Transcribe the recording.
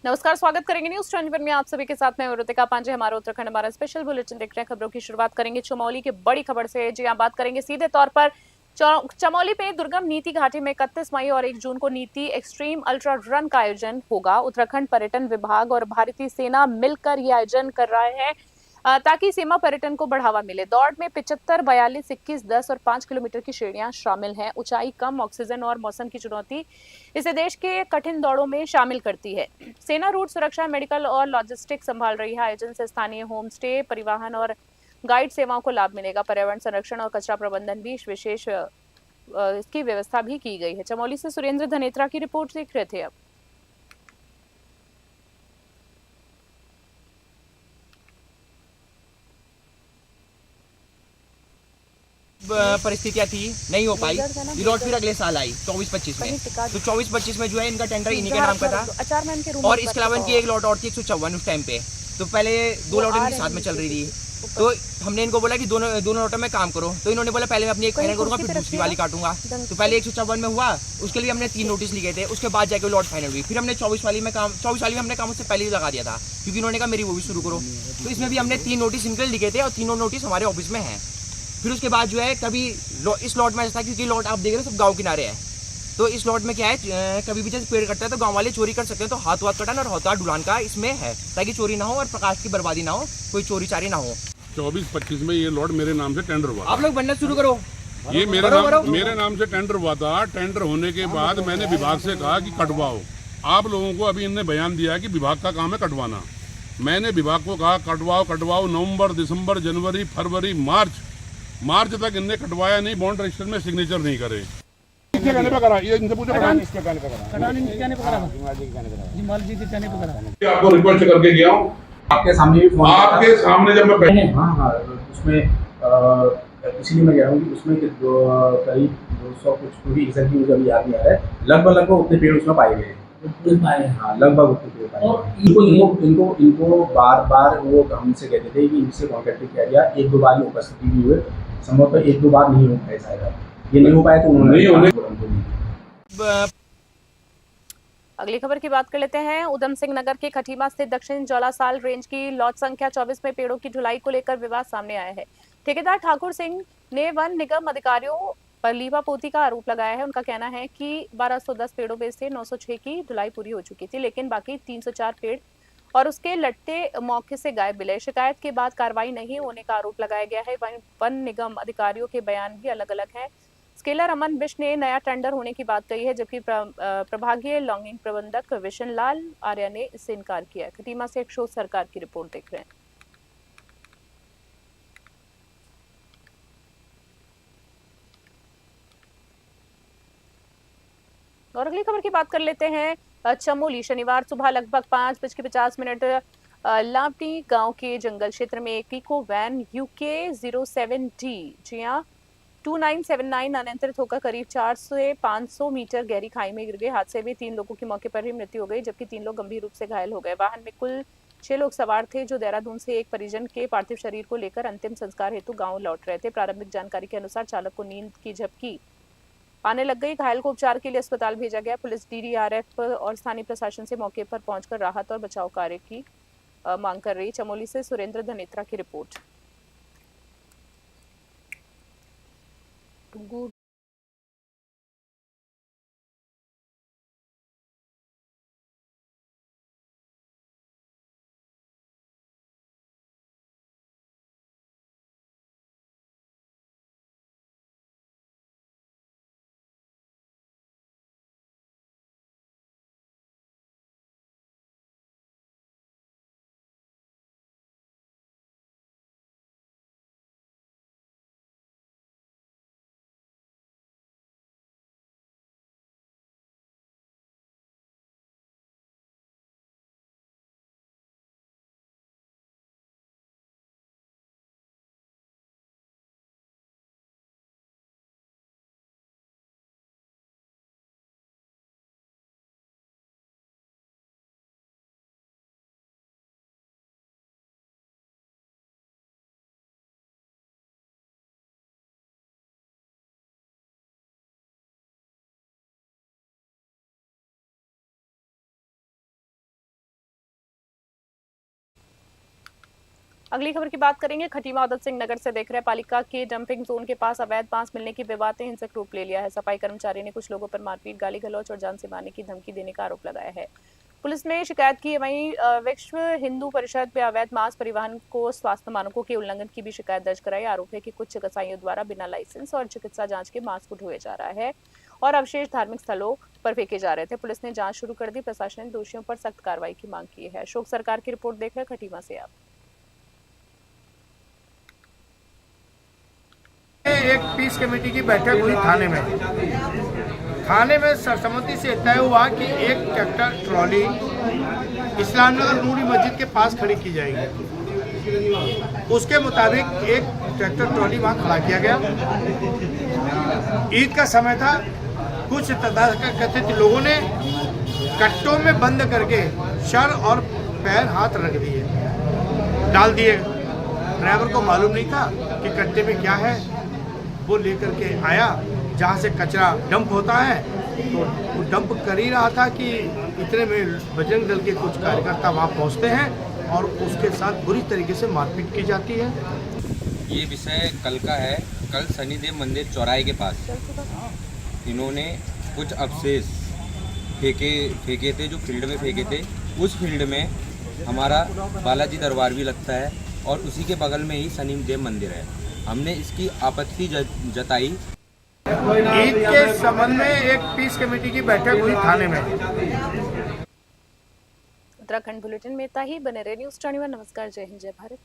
नमस्कार, स्वागत करेंगे न्यूज 24 में आप सभी के साथ मैं ऋतिका पांडे। हमारा उत्तराखंड हमारा स्पेशल बुलेटिन देख रहे हैं। खबरों की शुरुआत करेंगे चमोली की बड़ी खबर से। जी, आप बात करेंगे सीधे तौर पर चमोली में दुर्गम नीति घाटी में 31 मई और 1 जून को नीति एक्सट्रीम अल्ट्रा रन का आयोजन होगा। उत्तराखंड पर्यटन विभाग और भारतीय सेना मिलकर ये आयोजन कर रहे हैं ताकि सीमा पर्यटन को बढ़ावा मिले। दौड़ में 75, 42, 21, 10 और 5 किलोमीटर की श्रेणियां शामिल हैं। ऊंचाई कम, ऑक्सीजन और मौसम की चुनौती इसे देश के कठिन दौड़ों में शामिल करती है। सेना रूट सुरक्षा, मेडिकल और लॉजिस्टिक्स संभाल रही है। आयोजन से स्थानीय होम स्टे, परिवहन और गाइड सेवाओं को लाभ मिलेगा। पर्यावरण संरक्षण और कचरा प्रबंधन भी विशेष इसकी व्यवस्था भी की गई है। चमोली से सुरेंद्र धनेत्रा की रिपोर्ट देख रहे थे। अब परिस्थितियां थी, नहीं हो पाई। ये लॉट फिर अगले साल आई 24-25 में। तो 24-25 में जो है इनका टेंडर इन्हीं के नाम का था। और इसके अलावा इनकी एक लॉट और थी 154 उस टाइम पे। तो पहले दो लॉट इनकी साथ में चल रही थी। तो हमने इनको बोला कि दोनों लॉटों में काम करो। तो इन्होंने बोला पहले मैं अपनी एक फाइनल करूंगा, फिर दूसरी वाली काटूंगा। तो पहले 154 में हुआ, उसके लिए हमने 3 नोटिस लिखे थे। उसके बाद जाके लॉट फाइनल हुई। फिर हमने 24 वाली में हमने काम उससे पहले ही लगा दिया था, क्योंकि इन्होंने कहा मेरी वो भी शुरू करो। तो इसमें भी हमने 3 नोटिस इनके लिखे थे और तीनों नोटिस हमारे ऑफिस में हैं। फिर उसके बाद जो है कभी इस लॉट में ऐसा था, क्योंकि लॉट आप देख रहे हैं सब गांव किनारे है। तो इस लॉट में क्या है, कभी भी जैसे पेड़ कटता है तो गांव वाले चोरी कर सकते हैं। तो हाथ कटाना और हाथ डुलान का इसमें है, ताकि चोरी ना हो और प्रकाश की बर्बादी ना हो, कोई चोरी चारी ना हो। 24-25 में ये लॉट मेरे नाम से टेंडर हुआ। आप लोग बनना शुरू करो। ये मेरे नाम से टेंडर हुआ था। टेंडर होने के बाद मैंने विभाग से कहा कि कटवाओ। आप लोगों को अभी इनने बयान दिया कि विभाग का काम है कटवाना। मैंने विभाग को कहा कटवाओ। नवंबर, दिसंबर, जनवरी, फरवरी, मार्च तक इनने कटवाया नहीं, बॉन्ड रजिस्टर में सिग्नेचर नहीं करे। इसके कहने पे करा, ये इनसे पूछो आपको रिक्वेस्ट करके गया हूँ, आपके सामने भी फोन आपके सामने जब मैं बैठे। हाँ, उसमें इसलिए मैं कह रहा हूँ कि उसमें करीब 200 कुछ, पूरी एग्जैक्ट मुझे अभी याद नहीं आ रहा है, लगभग उतने पेड़ उसमें पाए गए। हाँ, लगभग उतने पेड़ पाए। और इनको बार वो हमसे कहते थे कि इनसे कॉन्टेक्ट किया गया, 1-2 बार ही उपस्थिति भी हुए, संभवतः 1-2 बार नहीं हो पाए। शायद ये नहीं हो पाए तो उन्होंने अगली खबर की बात कर लेते हैं। उधम सिंह नगर के खटीमा स्थित दक्षिण जौलासाल रेंज की लॉट संख्या 24 में पेड़ों की ढुलाई को लेकर विवाद सामने आया है। ठेकेदार ठाकुर सिंह ने वन निगम अधिकारियों पर लीवापोती का आरोप लगाया है। उनका कहना है कि 1210 पेड़ों में से 906 की ढुलाई पूरी हो चुकी थी, लेकिन बाकी 304 पेड़ और उसके लट्टे मौके से गायब मिले। शिकायत के बाद कार्रवाई नहीं होने का आरोप लगाया गया है। वन निगम अधिकारियों के बयान भी अलग अलग हैं। स्केलर अमन बिश ने नया टेंडर होने की बात कही है, जबकि प्रभागीय लॉन्गिंग प्रबंधक विशन लाल आर्य ने इससे इनकार किया है। खटीमा से अक्षोत सरकार की रिपोर्ट देख रहे हैं। और अगली खबर की बात कर लेते हैं। चमोली शनिवार सुबह लगभग 5:50 लावटी गांव के जंगल क्षेत्र में एक इको वैन UK 07D जी हाँ 2979 अनियंत्रित होकर करीब 400 से 500 मीटर गहरी खाई में गिर गई। हादसे में 3 लोगों की मौके पर ही मृत्यु हो गई, जबकि 3 लोग गंभीर रूप से घायल हो गए। वाहन में कुल 6 लोग सवार थे, जो देहरादून से एक परिजन के पार्थिव शरीर को लेकर अंतिम संस्कार हेतु गांव लौट रहे थे। प्रारंभिक जानकारी के अनुसार चालक को नींद की झपकी आने लग गई। घायल को उपचार के लिए अस्पताल भेजा गया। पुलिस, DDRF और स्थानीय प्रशासन से मौके पर पहुंचकर राहत और बचाव कार्य की मांग कर रही। चमोली से सुरेंद्र धनेत्रा की रिपोर्ट। अगली खबर की बात करेंगे खटीमा उदत सिंह नगर से। देख रहे हैं पालिका के डंपिंग जोन के पास अवैध बांस मिलने की विवाद ने हिंसक रूप ले लिया है। सफाई कर्मचारी ने कुछ लोगों पर मारपीट, गाली गलौज और जान से मारने की धमकी देने का आरोप लगाया है। पुलिस ने शिकायत की है। वहीं विश्व हिंदू परिषद पे अवैध मांस परिवहन को स्वास्थ्य मानकों के उल्लंघन की भी शिकायत दर्ज कराई। आरोप है कि कुछ चिकित्साइयों द्वारा बिना लाइसेंस और चिकित्सा जांच के मांस को ढोया जा रहा है और अवशेष धार्मिक स्थलों पर फेंके जा रहे थे। पुलिस ने जांच शुरू कर दी। प्रशासन ने दोषियों पर सख्त कार्रवाई की मांग की है। अशोक सरकार की रिपोर्ट देख रहे हैं खटीमा से आप। एक पीस कमेटी की बैठक हुई थाने में सरसम्मति से तय हुआ कि एक ट्रैक्टर ट्रॉली इस्लामनगर नूरी मस्जिद के पास खड़ी की जाएगी। उसके मुताबिक एक ट्रैक्टर ट्रॉली वहां खड़ा किया गया। ईद का समय था। कुछ तथाकथित लोगों ने कट्टों में बंद करके सर और पैर हाथ रख दिए, डाल दिए। ड्राइवर को मालूम नहीं था कि कट्टे में क्या है। वो लेकर के आया जहाँ से कचरा डंप होता है, तो वो डंप कर ही रहा था कि इतने में बजरंग दल के कुछ कार्यकर्ता वहाँ पहुँचते हैं और उसके साथ बुरी तरीके से मारपीट की जाती है। ये विषय कल का है। कल शनिदेव मंदिर चौराहे के पास इन्होंने कुछ अवशेष फेंके थे, जो फील्ड में फेंके थे। उस फील्ड में हमारा बालाजी दरबार भी लगता है और उसी के बगल में ही शनिदेव मंदिर है। हमने इसकी आपत्ति जताई। ईद के संबंध में एक पीस कमेटी की बैठक हुई थाने में। उत्तराखंड बुलेटिन में इतना ही। बने रहे न्यूज़ 21। नमस्कार, जय हिंद, जय भारत।